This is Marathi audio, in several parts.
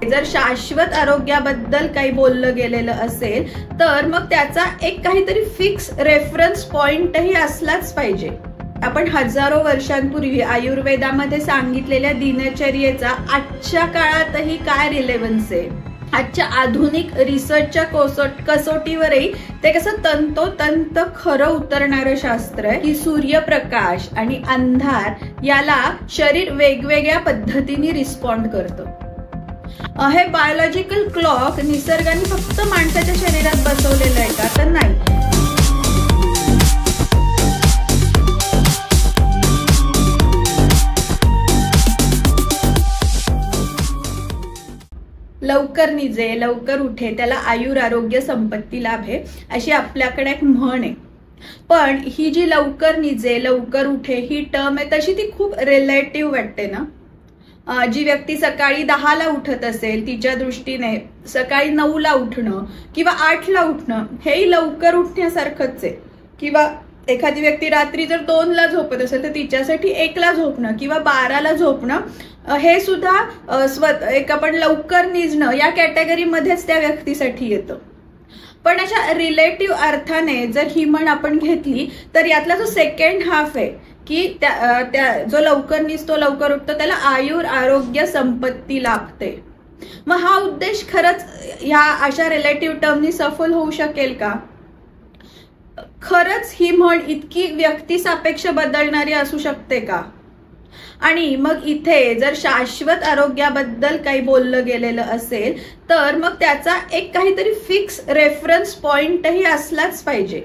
जर शाश्वत आरोग्याबद्दल काही बोललं गेलेलं असेल तर मग त्याचा एक काहीतरी फिक्स रेफरन्स पॉइंटही असलाच पाहिजे। आपण हजारो वर्षांपूर्वी आयुर्वेदामध्ये सांगितलेल्या दिनचर्येचा आजच्या काळातही काय रिलेव्हन्स आहे? आजच्या आधुनिक रिसर्चच्या कसोटीवरही ते कसं तंतोतंत खरं उतरणारं शास्त्र आहे की सूर्यप्रकाश आणि अंधार याला शरीर वेगवेगळ्या पद्धतीने रिस्पॉन्ड करतं। हे बायोलॉजिकल क्लॉक निसर्गाने फक्त माणसाच्या शरीरात बसवलेलं आहे का? तर नाही। लवकर निजे लवकर उठे त्याला आयुर आरोग्य संपत्ती लाभे अशी आपल्याकडे एक म्हण आहे। पण ही जी लवकर निजे लवकर उठे ही टर्म आहे तशी ती खूप रिलेटिव्ह वाटते ना। जी व्यक्ती सकाळी 10 ला उठत असेल तिच्या दृष्टीने सकाळी 9 ला उठणं किंवा 8 ला उठणं हेही लवकर उठण्यासारखंच आहे। किंवा एखादी व्यक्ती रात्री जर 2 ला झोपत असेल तर तिच्यासाठी 1 ला झोपणं किंवा 12 ला झोपणं हे सुद्धा एक आपण लवकर निजणं या कॅटेगरीमध्येच त्या व्यक्तीसाठी येतं। पण अशा रिलेटिव्ह अर्थाने जर ही म्हण आपण घेतली तर यातला जो सेकंड हाफ आहे की जो लवकर निजतो लवकर उठतो त्याला आयुर आरोग्य संपत्ती लाभते। मग हा उद्देश खरंच ह्या अशा रिलेटिव्ह टर्मनी सफल होऊ शकेल का? खरंच ही म्हण इतकी व्यक्तिसापेक्ष बदलणारी असू शकते का? आणि मग इथे जर शाश्वत आरोग्याबद्दल काही बोललं गेलेलं असेल तर मग त्याचा एक काहीतरी फिक्स रेफरन्स पॉइंटही असलाच पाहिजे।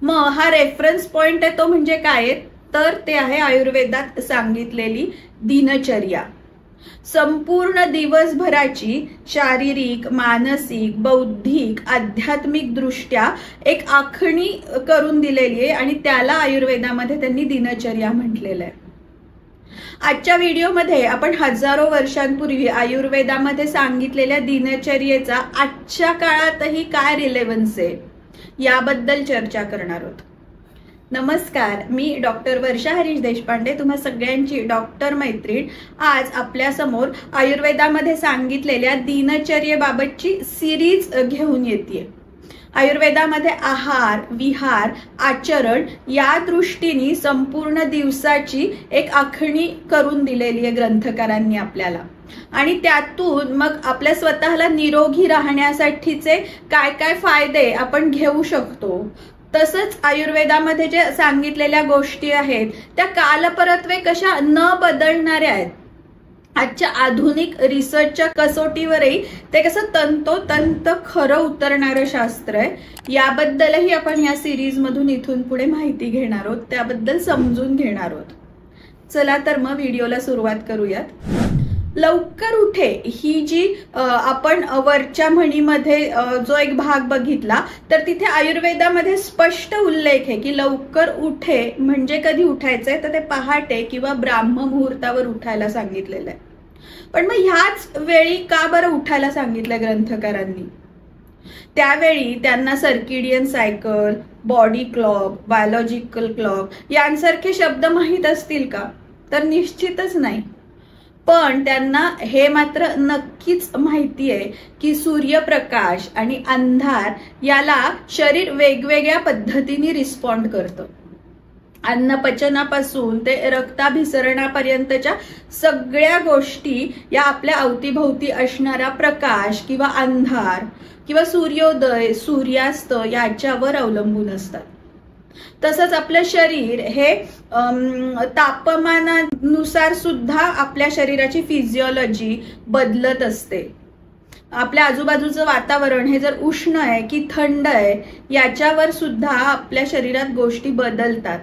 मग हा रेफरन्स पॉइंट आहे तो म्हणजे काय? तर ते आहे आयुर्वेदात सांगितलेली दिनचर्या। संपूर्ण दिवसभराची शारीरिक मानसिक बौद्धिक आध्यात्मिक दृष्ट्या एक आखणी करून दिलेली आहे आणि त्याला आयुर्वेदामध्ये त्यांनी दिनचर्या म्हटलेलं आहे। आजच्या व्हिडिओमध्ये आपण हजारो वर्षांपूर्वी आयुर्वेदामध्ये सांगितलेल्या दिनचर्येचा आजच्या काळातही काय रिलेव्हन्स आहे याबद्दल चर्चा करणार आहोत। नमस्कार, मी डॉक्टर वर्षा हरीश देशपांडे, तुम्हा सगळ्यांची डॉक्टर मैत्रीण आज आपल्या समोर आयुर्वेदामध्ये सांगितलेल्या दिनचर्येबाबतची सिरीज घेऊन येते। आयुर्वेदामध्ये आहार विहार आचरण या दृष्टीने संपूर्ण दिवसाची एक आखणी करून दिलेली आहे ग्रंथकारांनी आपल्याला आणि त्यातून मग आपल्या स्वतःला निरोगी राहण्यासाठीचे काय काय फायदे आपण घेऊ शकतो। तसंच आयुर्वेदामध्ये जे सांगितलेल्या गोष्टी आहेत त्या कालपरत्वे कशा न बदलणाऱ्या आहेत। आजच्या आधुनिक रिसर्चच्या कसोटीवरही ते कसं तंतोतंत खरं उतरणारं शास्त्र आहे। याबद्दलही आपण या सिरीज मधून इथून पुढे माहिती घेणार आहोत, त्याबद्दल समजून घेणार आहोत। चला तर मग व्हिडिओला सुरुवात करूयात। लवकर उठे ही जी आपण वरच्या म्हणीमध्ये जो एक भाग बघितला तर तिथे आयुर्वेदामध्ये स्पष्ट उल्लेख आहे की लवकर उठे म्हणजे कधी उठायचंय तर ते पहाटे किंवा ब्राह्म मुहूर्तावर उठायला सांगितलेलं आहे। पण मग ह्याच वेळी का बरं उठायला सांगितलं ग्रंथकारांनी? त्यावेळी त्यांना circadian cycle body clock biological clock यांसारखे शब्द माहीत असतील का? तर निश्चितच नाही। पण त्यांना हे मात्र नक्कीच माहिती आहे की सूर्यप्रकाश आणि अंधार याला शरीर वेगवेगळ्या पद्धतीने रिस्पॉन्ड करतं। अन्न पचनापासून ते रक्ताभिसरणापर्यंतच्या सगळ्या गोष्टी या आपल्या अवतीभोवती असणारा प्रकाश किंवा अंधार किंवा सूर्योदय सूर्यास्त याच्यावर अवलंबून असतात। तसंच आपलं शरीर हे तापमानानुसार सुद्धा आपल्या शरीराची फिजिओलॉजी बदलत असते। आपल्या आजूबाजूचं वातावरण हे जर उष्ण आहे की थंड आहे याच्यावर सुद्धा आपल्या शरीरात गोष्टी बदलतात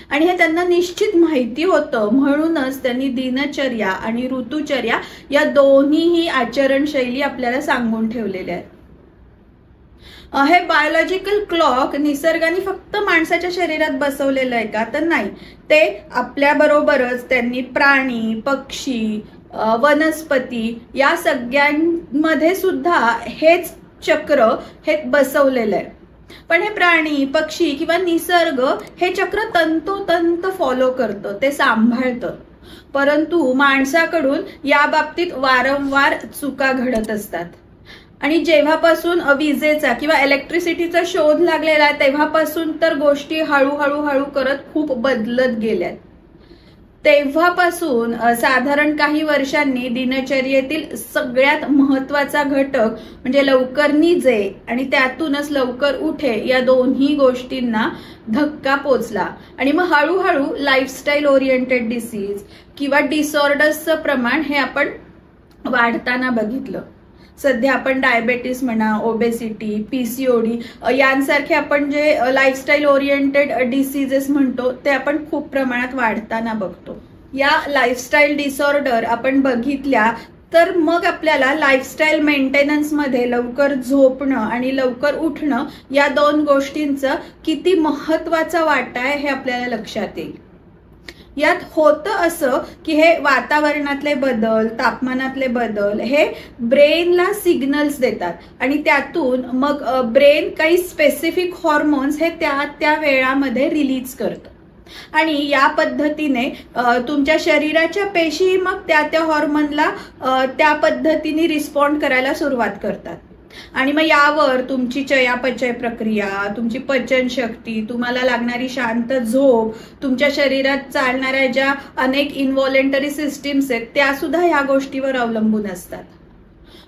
आणि हे त्यांना निश्चित माहिती होतं। म्हणूनच त्यांनी दिनचर्या आणि ऋतुचर्या या दोन्हीही आचरणशैली आपल्याला सांगून ठेवलेल्या आहेत। हे बायोलॉजिकल क्लॉक निसर्गाने फक्त माणसाच्या शरीरात बसवलेलं आहे का? तर नाही। ते आपल्या बरोबरच त्यांनी प्राणी पक्षी वनस्पती या सगळ्यांमध्ये सुद्धा हेच चक्र हे बसवलेलं आहे। पण हे प्राणी पक्षी किंवा निसर्ग हे चक्र तंतोतंत फॉलो करतं, ते सांभाळतं। परंतु माणसाकडून या बाबतीत वारंवार चुका घडत असतात. आणि जेव्हापासून विजेचा किंवा इलेक्ट्रिसिटीचा शोध लागलेला तेव्हापासून तर गोष्टी हळूहळू करत खूप बदलत गेल्यात. तेव्हापासून साधारण काही वर्षांनी दिनचर्येतील सगळ्यात महत्वाचा घटक म्हणजे लवकर निजे आणि त्यातूनच लवकर उठे या दोन्ही गोष्टींना धक्का पोचला. आणि मग हळूहळू लाईफस्टाईल ओरिएंटेड डिसीज किंवा डिसऑर्डर्सचं प्रमाण हे आपण वाढताना बघितलं. सध्या आपण डायबेटीस म्हणा, ओबेसिटी, पीसीओडी यांसारखे आपण जे लाईफस्टाईल ओरिएंटेड डिसीजेस म्हणतो ते आपण खूप प्रमाणात वाढताना बघतो. या लाईफस्टाईल डिसऑर्डर आपण बघितल्या तर मग आपल्याला लाईफस्टाईल मेंटेनन्समध्ये लवकर झोपणं आणि लवकर उठणं या दोन गोष्टींचं किती महत्वाचा वाटा आहे हे आपल्याला लक्षात येईल. यात होतं असं की हे वातावरणातले बदल, तापमानातले बदल हे ब्रेनला सिग्नल्स देतात आणि त्यातून मग ब्रेन काही स्पेसिफिक हॉर्मोन्स हे त्या वेळामध्ये रिलीज करतं आणि या पद्धतीने तुमच्या शरीराच्या पेशी मग त्या हॉर्मोनला त्या पद्धतीने रिस्पॉन्ड करायला सुरुवात करतात. आणि मग यावर तुमची चयापचय प्रक्रिया, तुमची पचन शक्ती, तुम्हाला लागणारी शांत झोप, तुमच्या शरीरात चालणाऱ्या ज्या अनेक इन्व्हॉलेंटरी सिस्टीम्स आहेत त्या सुद्धा ह्या गोष्टीवर अवलंबून असतात.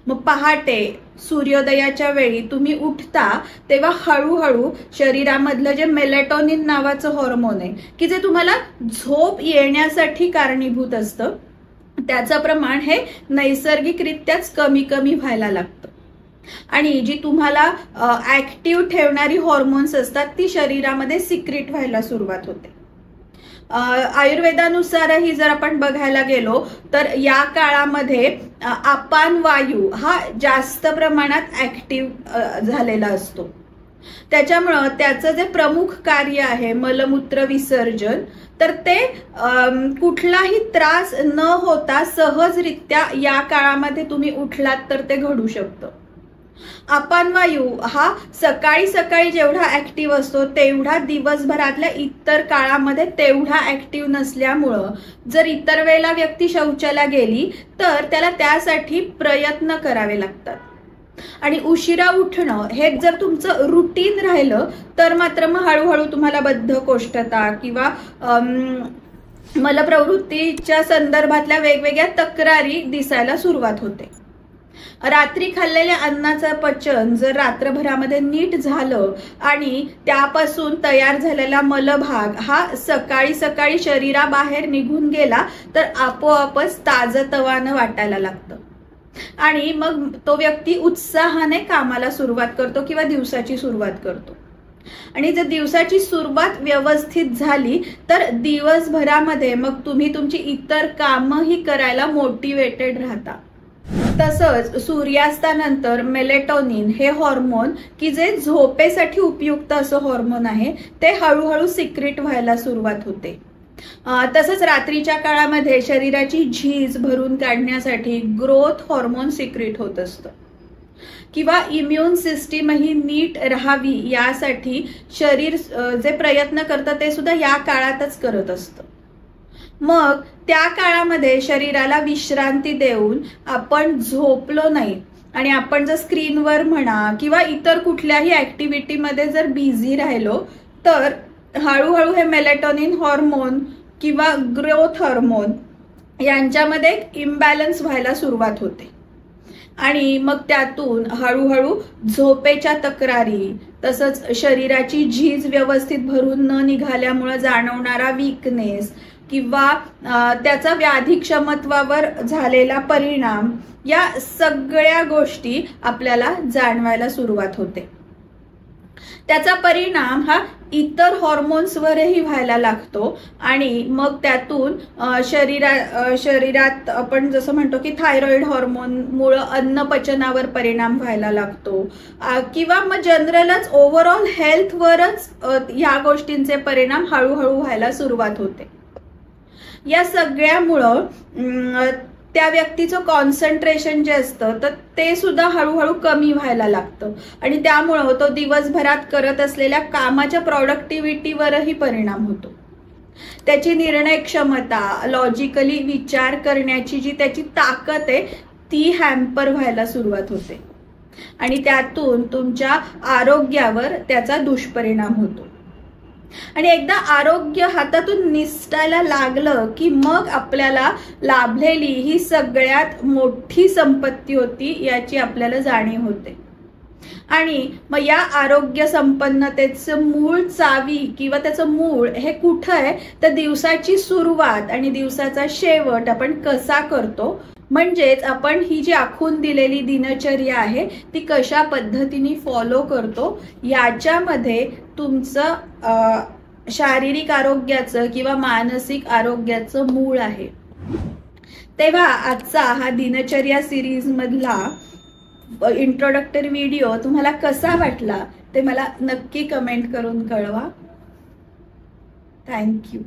मग पहाटे सूर्योदयाच्या वेळी तुम्ही उठता तेव्हा हळूहळू शरीरामधलं जे मेलेटोनिन नावाचं हॉर्मोन आहे की जे तुम्हाला झोप येण्यासाठी कारणीभूत असतं त्याचं प्रमाण हे नैसर्गिकरित्याच कमी व्हायला लागतं. आणि जी तुम्हाला ऍक्टिव्ह ठेवणारी हॉर्मोन्स असतात ती शरीरामध्ये सिक्रीट व्हायला सुरुवात होते. आयुर्वेदानुसारही जर आपण बघायला गेलो तर या काळामध्ये अपान वायू हा जास्त प्रमाणात ऍक्टिव्ह झालेला असतो. त्याच्यामुळं त्याचं जे प्रमुख कार्य आहे मलमूत्र विसर्जन तर ते कुठलाही त्रास न होता सहजरित्या या काळामध्ये तुम्ही उठलात तर ते घडू शकतं. अपानवायू हा सकाळी जेवढा ऍक्टिव्ह असतो तेवढा दिवसभरातल्या इतर काळामध्ये तेवढा ऍक्टिव्ह नसल्यामुळं जर इतर वेळेला व्यक्ती शौचाला गेली तर त्याला त्यासाठी प्रयत्न करावे लागतात. आणि उशिरा उठणं हे जर तुमचं रुटीन राहिलं तर मात्र मग हळूहळू तुम्हाला बद्धकोष्ठता किंवा मलप्रवृत्तीच्या संदर्भातल्या वेगवेगळ्या तक्रारी दिसायला सुरुवात होते. रात्री खाल्लेल्या अन्नाचं पचन जर रात्रभरामध्ये नीट झालं आणि त्यापासून तयार झालेला मलभाग हा सकाळी शरीराबाहेर निघून गेला तर आपोआपच ताजतवानं वाटायला लागतं आणि मग तो व्यक्ती उत्साहाने कामाला सुरुवात करतो किंवा दिवसाची सुरुवात करतो. आणि जर दिवसाची सुरुवात व्यवस्थित झाली तर दिवसभरामध्ये मग तुम्ही तुमची इतर कामही करायला मोटिवेटेड राहता. तसंच सूर्यास्तानंतर मेलेटोनिन हे हॉर्मोन की जे झोपेसाठी उपयुक्त असं हॉर्मोन आहे ते हळूहळू सिक्रीट व्हायला सुरुवात होते. तसंच रात्रीच्या काळामध्ये शरीराची झीज भरून काढण्यासाठी ग्रोथ हॉर्मोन सिक्रीट होत असतं किंवा इम्युन सिस्टीमही नीट राहावी यासाठी शरीर जे प्रयत्न करतं ते सुद्धा या काळातच करत असतं. मग त्या काळामध्ये शरीराला विश्रांती देऊन आपण झोपलो नाही आणि आपण जर स्क्रीनवर म्हणा किंवा इतर कुठल्याही ऍक्टिव्हिटीमध्ये जर बिझी राहिलो तर हळूहळू हे मेलेटोनिन हॉर्मोन किंवा ग्रोथ हॉर्मोन यांच्यामध्ये इम्बॅलन्स व्हायला सुरुवात होते आणि मग त्यातून हळूहळू झोपेच्या तक्रारी तसंच शरीराची झीज व्यवस्थित भरून न निघाल्यामुळे जाणवणारा वीकनेस किंवा त्याचा व्याधी क्षमत्वावर झालेला परिणाम या सगळ्या गोष्टी आपल्याला जाणवायला सुरुवात होते. त्याचा परिणाम हा इतर हॉर्मोन्सवरही व्हायला लागतो आणि मग त्यातून शरीरात आपण जसं म्हणतो की थायरॉइड हॉर्मोनमुळे अन्नपचनावर परिणाम व्हायला लागतो किंवा मग जनरलच ओव्हरऑल हेल्थवरच ह्या गोष्टींचे परिणाम हळूहळू व्हायला सुरुवात होते. या सगळ्यामुळं त्या व्यक्तीचं कॉन्सन्ट्रेशन जे असतं तर ते सुद्धा हळूहळू कमी व्हायला लागतं आणि त्यामुळं तो दिवसभरात करत असलेल्या कामाच्या प्रॉडक्टिव्हिटीवरही परिणाम होतो. त्याची निर्णय क्षमता, लॉजिकली विचार करण्याची जी त्याची ताकद आहे ती हॅम्पर व्हायला सुरुवात होते आणि त्यातून तुमच्या आरोग्यावर त्याचा दुष्परिणाम होतो. आणि एकदा आरोग्य हातातून निसटायला लागलं की मग आपल्याला लाभलेली ही सगळ्यात मोठी संपत्ती होती याची आपल्याला जाणीव होते. आणि मग या आरोग्य संपन्नतेचं मूळ चावी किंवा त्याचं मूळ हे कुठं आहे तर दिवसाची सुरुवात आणि दिवसाचा शेवट आपण कसा करतो, म्हणजेच आपण ही जी आखून दिलेली दिनचर्या आहे ती कशा पद्धतीने फॉलो करतो याच्यामध्ये तुमचं शारीरिक आरोग्याचं किंवा मानसिक आरोग्याचं मूळ आहे. तेव्हा आजचा हा दिनचर्या सिरीज मधला इंट्रोडक्टरी व्हिडिओ तुम्हाला कसा वाटला ते मला नक्की कमेंट करून कळवा. थँक्यू.